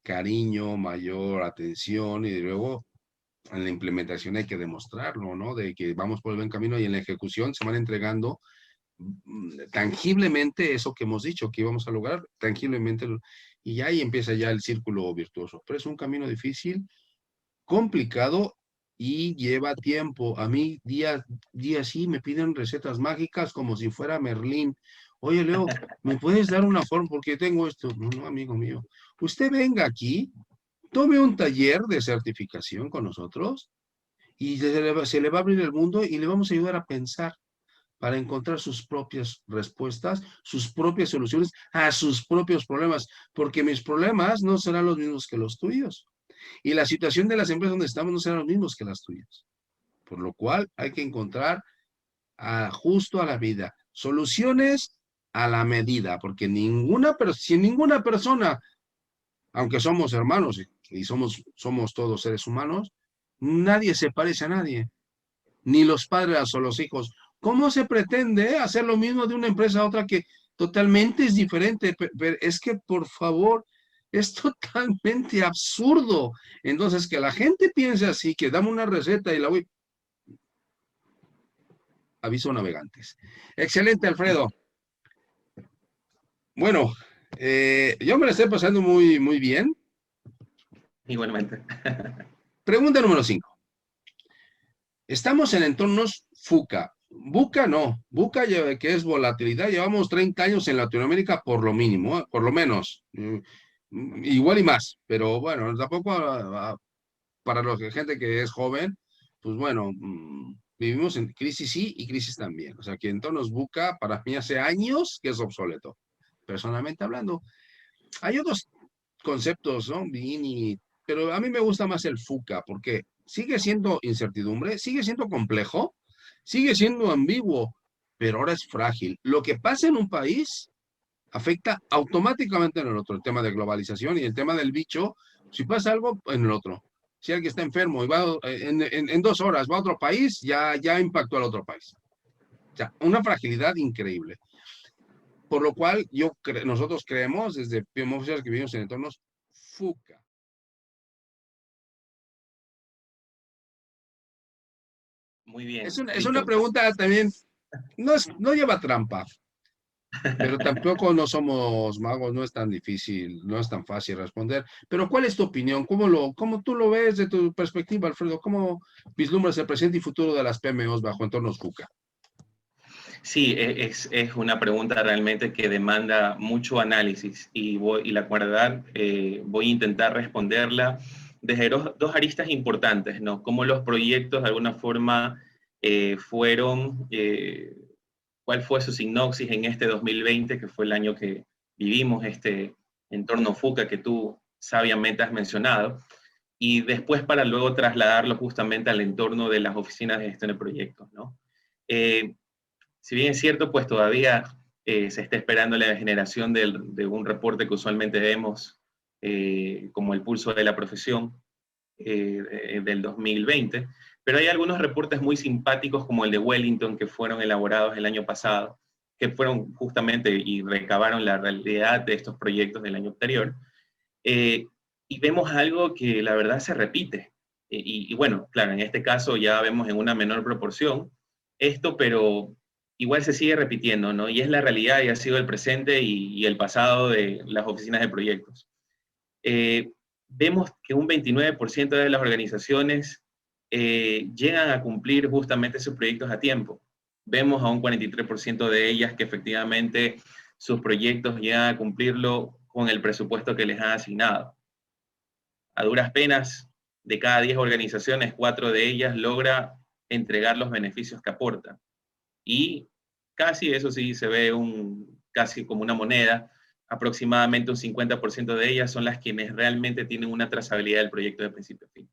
cariño, mayor atención y luego en la implementación hay que demostrarlo, ¿no? De que vamos por el buen camino y en la ejecución se van entregando tangiblemente eso que hemos dicho que íbamos a lograr, tangiblemente, y ahí empieza ya el círculo virtuoso. Pero es un camino difícil, complicado y lleva tiempo. A mí día sí me piden recetas mágicas como si fuera Merlín. Oye, Leo, ¿me puedes dar una forma porque tengo esto? No, no, amigo mío. Usted venga aquí, tome un taller de certificación con nosotros y se le va a abrir el mundo y le vamos a ayudar a pensar para encontrar sus propias respuestas, sus propias soluciones a sus propios problemas, porque mis problemas no serán los mismos que los tuyos. Y la situación de las empresas donde estamos no serán los mismos que las tuyas. Por lo cual hay que encontrar justo a la vida, soluciones a la medida, porque si ninguna persona, aunque somos hermanos y somos todos seres humanos, nadie se parece a nadie, ni los padres o los hijos. ¿Cómo se pretende hacer lo mismo de una empresa a otra que totalmente es diferente? Pero es que, por favor, es totalmente absurdo. Entonces, que la gente piense así, que dame una receta y la voy. Aviso navegantes. Excelente, Alfredo. Bueno, yo me la estoy pasando muy, muy bien. Igualmente. Pregunta número 5. Estamos en entornos FUCA. BUCA no. BUCA, que es volatilidad, llevamos 30 años en Latinoamérica por lo mínimo, por lo menos. Igual y más, pero bueno, tampoco para la gente que es joven, pues bueno, vivimos en crisis sí y crisis también. O sea, que entornos VUCA para mí hace años que es obsoleto, personalmente hablando. Hay otros conceptos, ¿no? Pero a mí me gusta más el FUCA porque sigue siendo incertidumbre, sigue siendo complejo, sigue siendo ambiguo, pero ahora es frágil. Lo que pasa en un país afecta automáticamente en el otro, el tema de globalización y el tema del bicho, si pasa algo, en el otro. Si alguien está enfermo y va en 2 horas va a otro país, ya impactó al otro país. O sea, una fragilidad increíble. Por lo cual, nosotros creemos, desde PM Officers, que vivimos en entornos FUCA. Muy bien, Es una Víctor. pregunta también, no lleva trampa, pero tampoco no somos magos, no es tan difícil, no es tan fácil responder. Pero ¿cuál es tu opinión? ¿Cómo tú lo ves de tu perspectiva, Alfredo? ¿Cómo vislumbras el presente y futuro de las PMOs bajo entornos FUCA? Sí, es una pregunta realmente que demanda mucho análisis y la verdad voy a intentar responderla desde dos aristas importantes, ¿no? Cómo los proyectos de alguna forma fueron, cuál fue su sinopsis en este 2020, que fue el año que vivimos este entorno FUCA que tú sabiamente has mencionado, y después para luego trasladarlo justamente al entorno de las oficinas de gestión de proyectos, ¿no? Eh, si bien es cierto, pues todavía se está esperando la generación de un reporte que usualmente vemos como el pulso de la profesión del 2020, pero hay algunos reportes muy simpáticos como el de Wellington que fueron elaborados el año pasado, que fueron justamente y recabaron la realidad de estos proyectos del año anterior, eh, y vemos algo que la verdad se repite. Y bueno, claro, en este caso ya vemos en una menor proporción esto, pero igual se sigue repitiendo, ¿no? Y es la realidad y ha sido el presente y el pasado de las oficinas de proyectos. Eh, Vemos que un 29% de las organizaciones llegan a cumplir justamente sus proyectos a tiempo. Vemos a un 43% de ellas que efectivamente sus proyectos llegan a cumplirlo con el presupuesto que les han asignado. A duras penas, de cada 10 organizaciones, 4 de ellas logra entregar los beneficios que aportan. Y casi, eso sí, se ve casi como una moneda, aproximadamente un 50% de ellas son las quienes realmente tienen una trazabilidad del proyecto de principio a fin.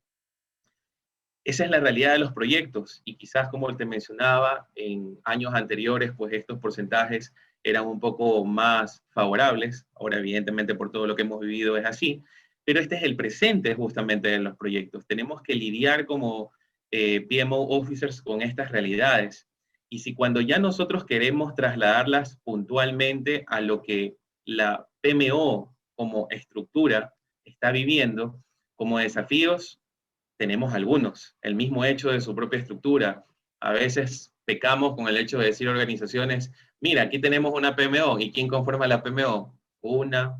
Esa es la realidad de los proyectos y quizás como te mencionaba, en años anteriores, pues estos porcentajes eran un poco más favorables. Ahora, evidentemente, por todo lo que hemos vivido es así, pero este es el presente justamente de los proyectos. Tenemos que lidiar como PMO officers con estas realidades. Y si cuando ya nosotros queremos trasladarlas puntualmente a lo que la PMO como estructura está viviendo, como desafíos, tenemos algunos. El mismo hecho de su propia estructura. A veces pecamos con el hecho de decir a organizaciones, mira, aquí tenemos una PMO. ¿Y quién conforma la PMO? Una,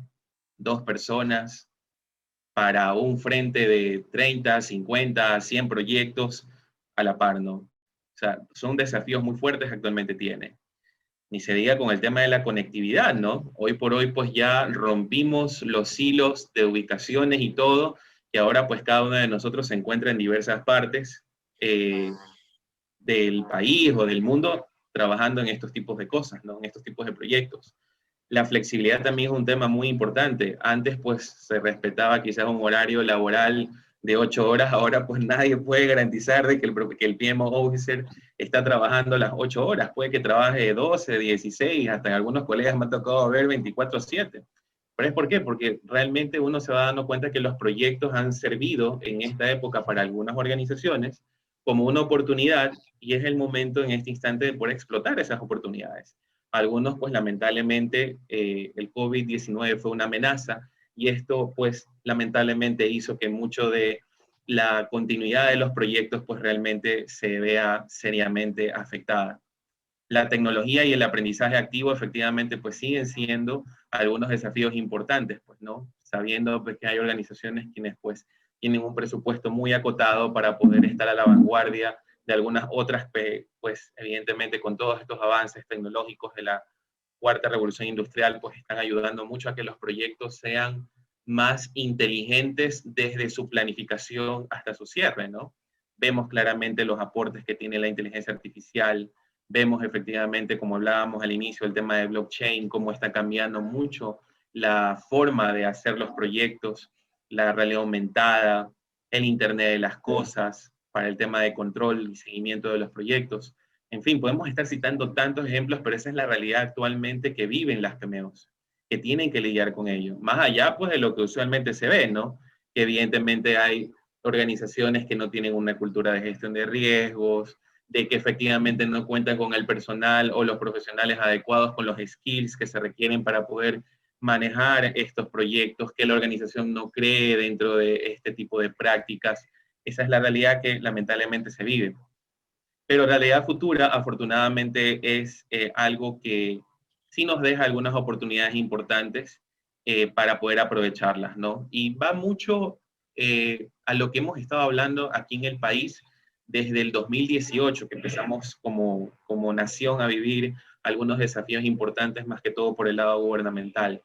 dos personas para un frente de 30, 50, 100 proyectos a la par, ¿no? O sea, son desafíos muy fuertes que actualmente tiene. Ni se diga con el tema de la conectividad, ¿no? Hoy por hoy pues ya rompimos los hilos de ubicaciones y todo, y ahora pues cada uno de nosotros se encuentra en diversas partes del país o del mundo trabajando en estos tipos de cosas, ¿no? En estos tipos de proyectos. La flexibilidad también es un tema muy importante. Antes pues se respetaba quizás un horario laboral de 8 horas, ahora pues nadie puede garantizar de que el PMO Officer está trabajando las 8 horas, puede que trabaje 12, 16, hasta en algunos colegas me ha tocado ver 24/7. ¿Pero es por qué? Porque realmente uno se va dando cuenta que los proyectos han servido en esta época para algunas organizaciones como una oportunidad y es el momento en este instante de poder explotar esas oportunidades. Algunos, pues lamentablemente, el COVID-19 fue una amenaza y esto, pues lamentablemente hizo que mucho de la continuidad de los proyectos, pues realmente se vea seriamente afectada. La tecnología y el aprendizaje activo efectivamente pues siguen siendo algunos desafíos importantes, pues, ¿no? Sabiendo pues, que hay organizaciones quienes pues tienen un presupuesto muy acotado para poder estar a la vanguardia de algunas otras, pues evidentemente con todos estos avances tecnológicos de la cuarta revolución industrial, pues están ayudando mucho a que los proyectos sean más inteligentes desde su planificación hasta su cierre, ¿no? Vemos claramente los aportes que tiene la inteligencia artificial, vemos efectivamente, como hablábamos al inicio, el tema de blockchain, cómo está cambiando mucho la forma de hacer los proyectos, la realidad aumentada, el Internet de las cosas, para el tema de control y seguimiento de los proyectos. En fin, podemos estar citando tantos ejemplos, pero esa es la realidad actualmente que viven las PMOs, que tienen que lidiar con ello. Más allá, pues, de lo que usualmente se ve, ¿no? Que evidentemente hay organizaciones que no tienen una cultura de gestión de riesgos, de que efectivamente no cuentan con el personal o los profesionales adecuados con los skills que se requieren para poder manejar estos proyectos, que la organización no cree dentro de este tipo de prácticas. Esa es la realidad que lamentablemente se vive. Pero la realidad futura, afortunadamente, es algo que sí nos deja algunas oportunidades importantes para poder aprovecharlas, ¿no? Y va mucho a lo que hemos estado hablando aquí en el país desde el 2018, que empezamos como nación a vivir algunos desafíos importantes, más que todo por el lado gubernamental.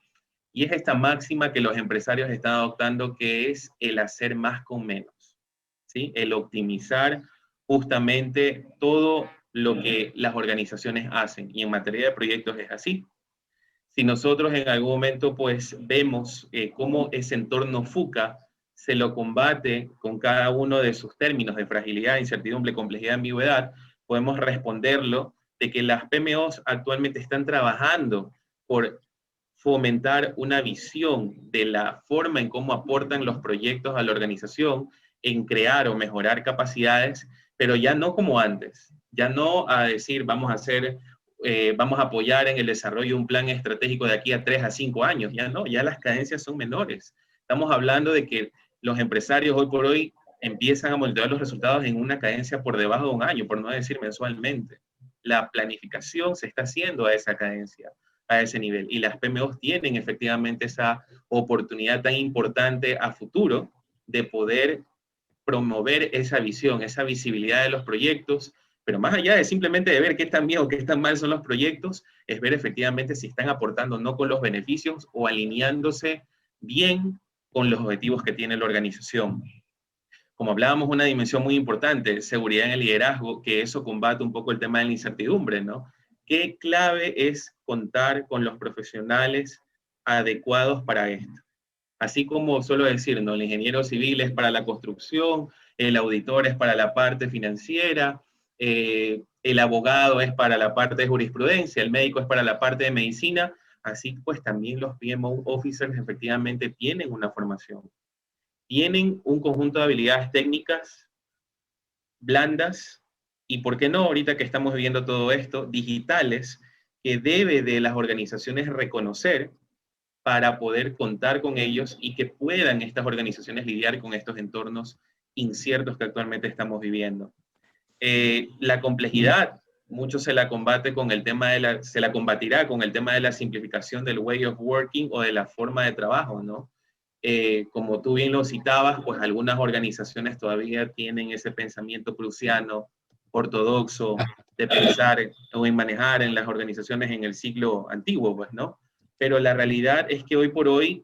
Y es esta máxima que los empresarios están adoptando, que es el hacer más con menos, ¿sí? El optimizar justamente todo lo que las organizaciones hacen. Y en materia de proyectos es así. Si nosotros en algún momento pues vemos cómo ese entorno FUCA se lo combate con cada uno de sus términos de fragilidad, incertidumbre, complejidad, ambigüedad, podemos responderlo de que las PMOs actualmente están trabajando por fomentar una visión de la forma en cómo aportan los proyectos a la organización, en crear o mejorar capacidades, pero ya no como antes, ya no a decir vamos a hacer, vamos a apoyar en el desarrollo de un plan estratégico de aquí a 3 a 5 años, ya no, ya las cadencias son menores. Estamos hablando de que los empresarios hoy por hoy empiezan a monitorear los resultados en una cadencia por debajo de un año, por no decir mensualmente. La planificación se está haciendo a esa cadencia, a ese nivel. Y las PMOs tienen efectivamente esa oportunidad tan importante a futuro de poder promover esa visión, esa visibilidad de los proyectos, pero más allá de simplemente de ver qué tan bien o qué tan mal son los proyectos, es ver efectivamente si están aportando o no con los beneficios o alineándose bien con los objetivos que tiene la organización. Como hablábamos, una dimensión muy importante, seguridad en el liderazgo, que eso combate un poco el tema de la incertidumbre, ¿no? Qué clave es contar con los profesionales adecuados para esto. Así como suelo decir, ¿no? El ingeniero civil es para la construcción, el auditor es para la parte financiera, el abogado es para la parte de jurisprudencia, el médico es para la parte de medicina, así pues también los PMO officers efectivamente tienen una formación, tienen un conjunto de habilidades técnicas blandas y, ¿por qué no, ahorita que estamos viendo todo esto, digitales, que debe de las organizaciones reconocer para poder contar con ellos y que puedan estas organizaciones lidiar con estos entornos inciertos que actualmente estamos viviendo. La complejidad, mucho se la combate con el tema se la combatirá con el tema de la simplificación del way of working o de la forma de trabajo, ¿no? Como tú bien lo citabas, pues algunas organizaciones todavía tienen ese pensamiento prusiano, ortodoxo, de pensar o en manejar en las organizaciones en el siglo antiguo, pues, ¿no? Pero la realidad es que hoy por hoy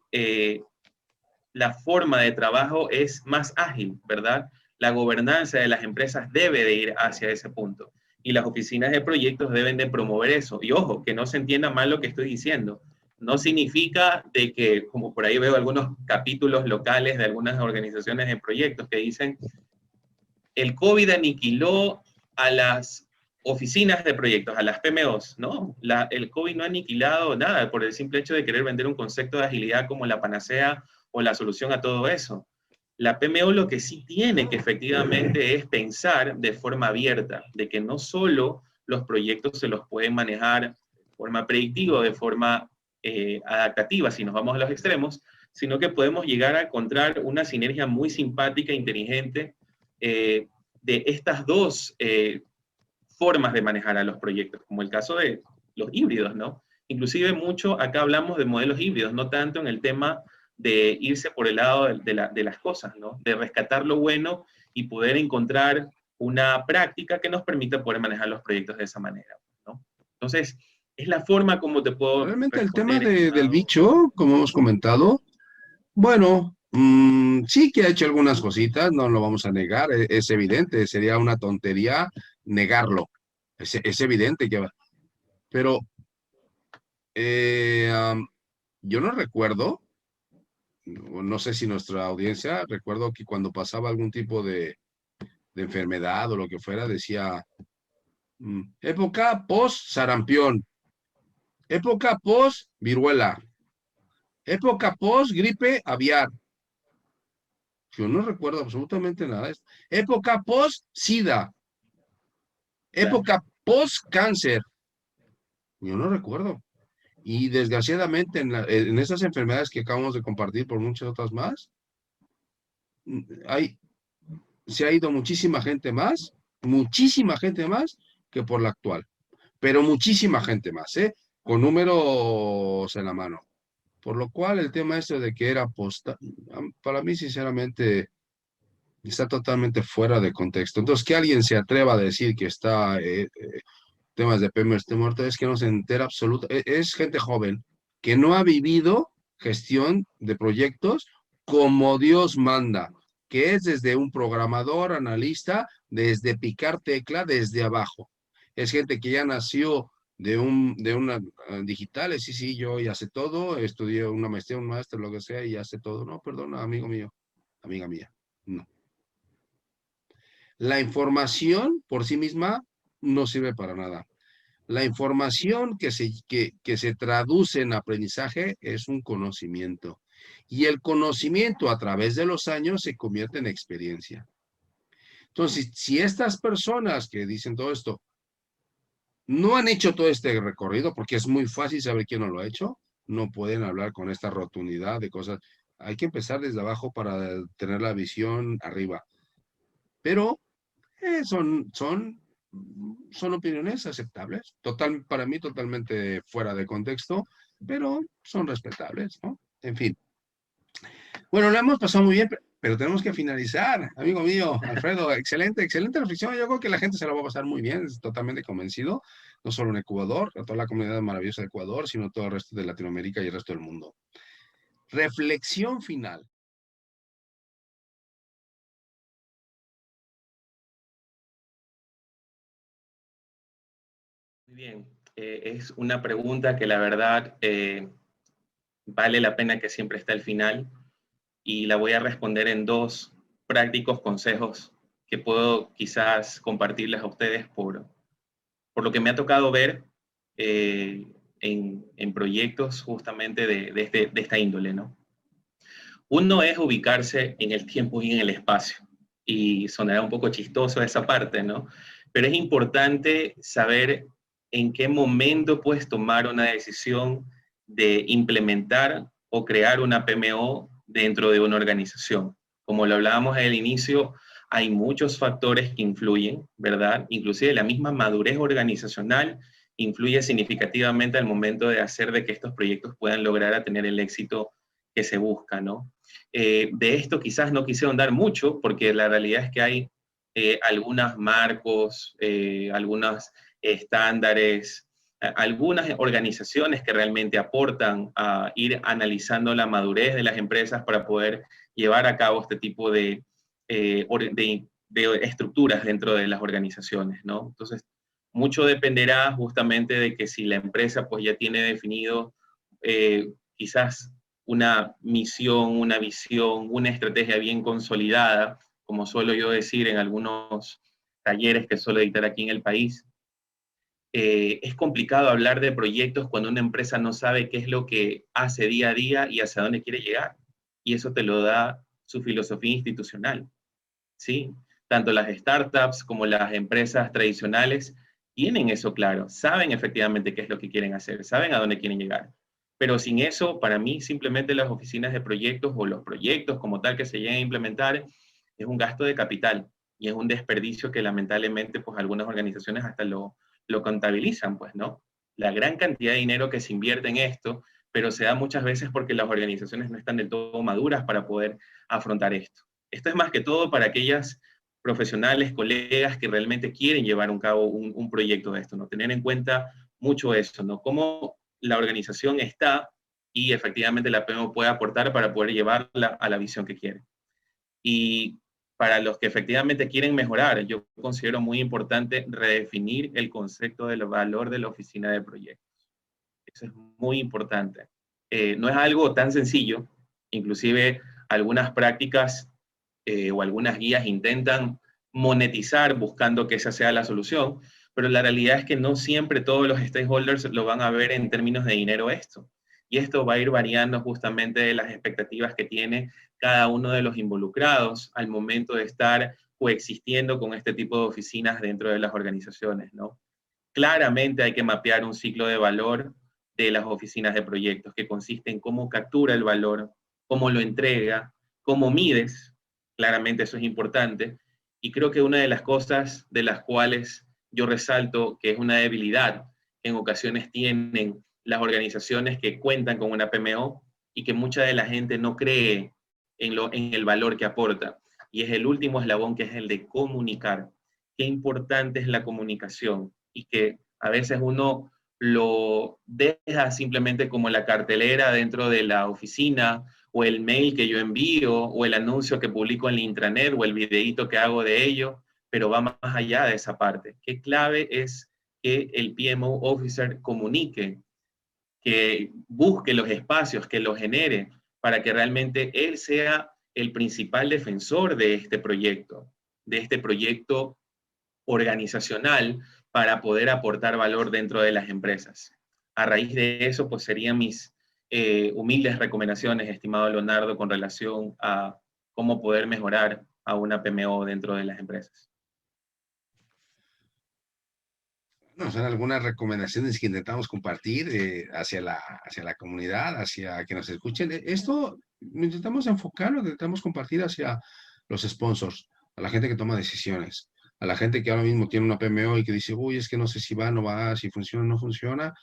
la forma de trabajo es más ágil, ¿verdad? La gobernanza de las empresas debe de ir hacia ese punto. Y las oficinas de proyectos deben de promover eso. Y ojo, que no se entienda mal lo que estoy diciendo. No significa de que, como por ahí veo algunos capítulos locales de algunas organizaciones de proyectos que dicen, el COVID aniquiló a las oficinas de proyectos, a las PMOs, ¿no? El COVID no ha aniquilado nada por el simple hecho de querer vender un concepto de agilidad como la panacea o la solución a todo eso. La PMO lo que sí tiene que efectivamente es pensar de forma abierta, de que no solo los proyectos se los pueden manejar de forma predictiva o de forma adaptativa, si nos vamos a los extremos, sino que podemos llegar a encontrar una sinergia muy simpática, inteligente, de estas dos formas de manejar a los proyectos, como el caso de los híbridos, ¿no? Inclusive mucho acá hablamos de modelos híbridos, no tanto en el tema de irse por el lado de las cosas, ¿no? De rescatar lo bueno y poder encontrar una práctica que nos permita poder manejar los proyectos de esa manera, ¿no? Entonces, es la forma como te puedo Realmente el tema responder, del estimado. bicho, como hemos comentado, Bueno, sí que ha hecho algunas cositas, no lo vamos a negar, es evidente, sería una tontería negarlo. Es evidente que va. Pero yo no recuerdo, no sé si nuestra audiencia, recuerdo que cuando pasaba algún tipo de enfermedad o lo que fuera, decía, época post-sarampión, época post-viruela, época post-gripe aviar. Yo no recuerdo absolutamente nada de esto. Época post-sida, Claro, época post-cáncer. Yo no recuerdo. Y desgraciadamente en esas enfermedades que acabamos de compartir por muchas otras más, hay, se ha ido muchísima gente más que por la actual. Pero muchísima gente más, ¿eh? Con números en la mano. Por lo cual el tema este de que era posta, para mí sinceramente está totalmente fuera de contexto. Entonces, que alguien se atreva a decir que está temas de PM esté muerto es que no se entera absoluto. Es gente joven que no ha vivido gestión de proyectos como Dios manda, que es desde un programador, analista, desde picar tecla, desde abajo. Es gente que ya nació de una digitales, sí, sí, yo ya sé todo, estudié una maestría, un máster, lo que sea, y ya sé todo. No, perdona, amigo mío, amiga mía, no. La información por sí misma no sirve para nada. La información que se traduce en aprendizaje es un conocimiento. Y el conocimiento a través de los años se convierte en experiencia. Entonces, si estas personas que dicen todo esto no han hecho todo este recorrido, porque es muy fácil saber quién no lo ha hecho, no pueden hablar con esta rotundidad de cosas. Hay que empezar desde abajo para tener la visión arriba. Pero son opiniones aceptables, para mí totalmente fuera de contexto, pero son respetables, ¿no? En fin. Bueno, lo hemos pasado muy bien, pero tenemos que finalizar, amigo mío, Alfredo. Excelente, excelente reflexión. Yo creo que la gente se la va a pasar muy bien, es totalmente convencido, no solo en Ecuador, a toda la comunidad maravillosa de Ecuador, sino todo el resto de Latinoamérica y el resto del mundo. Reflexión final. muy bien. Es una pregunta que la verdad vale la pena que siempre esté al final y la voy a responder en dos prácticos consejos que puedo quizás compartirles a ustedes por lo que me ha tocado ver en proyectos justamente de esta índole, ¿no? Uno es ubicarse en el tiempo y en el espacio. Y sonará un poco chistoso esa parte, ¿no? Pero es importante saber en qué momento puedes tomar una decisión de implementar o crear una PMO dentro de una organización. Como lo hablábamos al inicio, hay muchos factores que influyen, ¿verdad? Inclusive la misma madurez organizacional influye significativamente al momento de hacer de que estos proyectos puedan lograr a tener el éxito que se busca, ¿no? De esto quizás no quisieron dar mucho, porque la realidad es que hay algunos marcos, algunos estándares, algunas organizaciones que realmente aportan a ir analizando la madurez de las empresas para poder llevar a cabo este tipo de estructuras dentro de las organizaciones, ¿no? Entonces, mucho dependerá justamente de que si la empresa pues ya tiene definido quizás una misión, una visión, una estrategia bien consolidada, como suelo yo decir en algunos talleres que suelo dictar aquí en el país. Es complicado hablar de proyectos cuando una empresa no sabe qué es lo que hace día a día y hacia dónde quiere llegar. Y eso te lo da su filosofía institucional, ¿sí? Tanto las startups como las empresas tradicionales tienen eso claro, saben efectivamente qué es lo que quieren hacer, saben a dónde quieren llegar. Pero sin eso, para mí, simplemente las oficinas de proyectos o los proyectos como tal que se lleguen a implementar es un gasto de capital y es un desperdicio que lamentablemente pues algunas organizaciones hasta lo contabilizan, pues, ¿no? La gran cantidad de dinero que se invierte en esto, pero se da muchas veces porque las organizaciones no están del todo maduras para poder afrontar esto. Esto es más que todo para aquellas profesionales, colegas que realmente quieren llevar a cabo un proyecto de esto, ¿no? Tener en cuenta mucho eso, ¿no? Cómo la organización está y efectivamente la PMO puede aportar para poder llevarla a la visión que quiere. Y para los que efectivamente quieren mejorar, yo considero muy importante redefinir el concepto del valor de la oficina de proyectos. Eso es muy importante. No es algo tan sencillo, inclusive algunas prácticas o algunas guías intentan monetizar buscando que esa sea la solución, pero la realidad es que no siempre todos los stakeholders lo van a ver en términos de dinero esto. Y esto va a ir variando justamente de las expectativas que tiene cada uno de los involucrados al momento de estar coexistiendo con este tipo de oficinas dentro de las organizaciones, ¿no? Claramente hay que mapear un ciclo de valor de las oficinas de proyectos, que consiste en cómo captura el valor, cómo lo entrega, cómo mides. Claramente eso es importante. Y creo que una de las cosas de las cuales yo resalto que es una debilidad que en ocasiones tienen las organizaciones que cuentan con una PMO y que mucha de la gente no cree en el valor que aporta. Y es el último eslabón, que es el de comunicar. Qué importante es la comunicación y que a veces uno lo deja simplemente como la cartelera dentro de la oficina o el mail que yo envío o el anuncio que publico en la intranet o el videíto que hago de ello, pero va más allá de esa parte. Qué clave es que el PMO Officer comunique, que busque los espacios, que los genere para que realmente él sea el principal defensor de este proyecto organizacional para poder aportar valor dentro de las empresas. A raíz de eso, pues serían mis humildes recomendaciones, estimado Leonardo, con relación a cómo poder mejorar a una PMO dentro de las empresas. No, son algunas recomendaciones que intentamos compartir hacia la comunidad, hacia que nos escuchen. Esto lo intentamos enfocarlo, intentamos compartir hacia los sponsors, a la gente que toma decisiones, a la gente que ahora mismo tiene una PMO y que dice, uy, es que no sé si va, no va, si funciona o no funciona,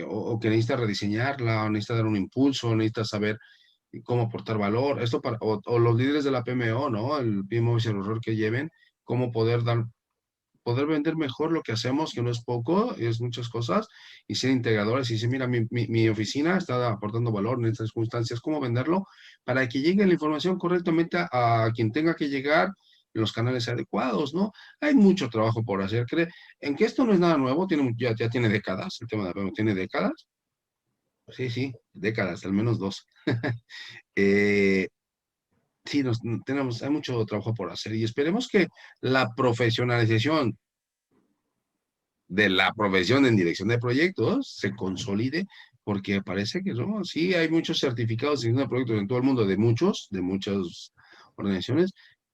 o que necesita rediseñarla, o necesita dar un impulso, o necesita saber cómo aportar valor. Esto para, o los líderes de la PMO, ¿no? El PMO es el rol que lleven, cómo poder vender mejor lo que hacemos, que no es poco, es muchas cosas, y ser integradores y decir, mira, mi oficina está aportando valor en estas circunstancias, ¿cómo venderlo? Para que llegue la información correctamente a quien tenga que llegar en los canales adecuados, ¿no? Hay mucho trabajo por hacer, en que esto no es nada nuevo, ya tiene décadas, el tema de la PMO tiene décadas, sí, sí, décadas, al menos dos. Eh, sí, hay mucho trabajo por hacer y esperemos que la profesionalización de la profesión en dirección de proyectos se consolide, porque parece que no, sí, hay muchos certificados de dirección de proyectos en todo el mundo, de muchas organizaciones,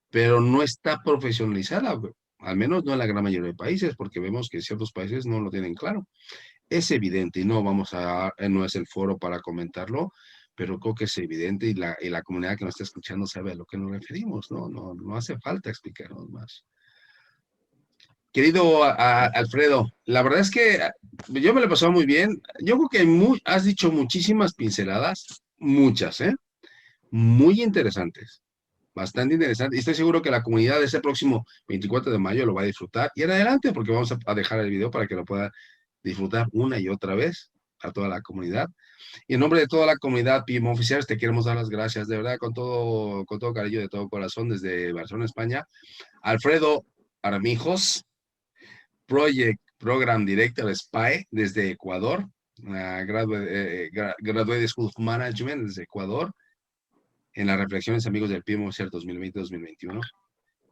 pero no está profesionalizada, al menos no en la gran mayoría de países, porque vemos que ciertos países no lo tienen claro. Es evidente y no es el foro para comentarlo, pero creo que es evidente y la comunidad que nos está escuchando sabe a lo que nos referimos, ¿no? No hace falta explicarnos más. Querido Alfredo, la verdad es que yo me lo he pasado muy bien. Yo creo que has dicho muchísimas pinceladas, muchas, ¿eh? Muy interesantes, bastante interesantes. Y estoy seguro que la comunidad de ese próximo 24 de mayo lo va a disfrutar. Y en adelante, porque vamos a dejar el video para que lo pueda disfrutar una y otra vez a toda la comunidad. Y en nombre de toda la comunidad PMO Oficiales, te queremos dar las gracias, de verdad, con todo cariño, de todo corazón, desde Barcelona, España. Alfredo Armijos, Program Director SPY desde Ecuador, Graduate School of Management desde Ecuador, en las reflexiones amigos del PMO 2020-2021,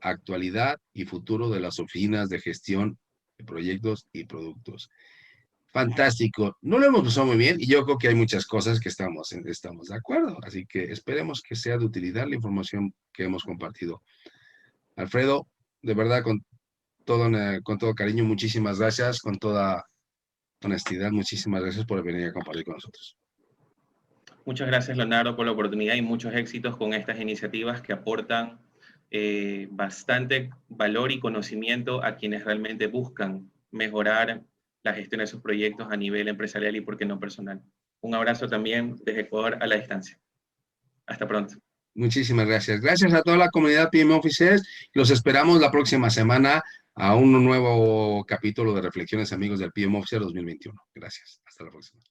actualidad y futuro de las oficinas de gestión de proyectos y productos. Fantástico, no lo hemos pasado muy bien y yo creo que hay muchas cosas que estamos de acuerdo, así que esperemos que sea de utilidad la información que hemos compartido. Alfredo, de verdad, con todo cariño, muchísimas gracias, con toda honestidad, muchísimas gracias por venir a compartir con nosotros. Muchas gracias, Leonardo, por la oportunidad y muchos éxitos con estas iniciativas que aportan bastante valor y conocimiento a quienes realmente buscan mejorar la gestión de sus proyectos a nivel empresarial y, por qué no, personal. Un abrazo también desde Ecuador a la distancia. Hasta pronto. Muchísimas gracias. Gracias a toda la comunidad PMO Offices. Los esperamos la próxima semana a un nuevo capítulo de Reflexiones Amigos del PMO Officer 2021. Gracias. Hasta la próxima.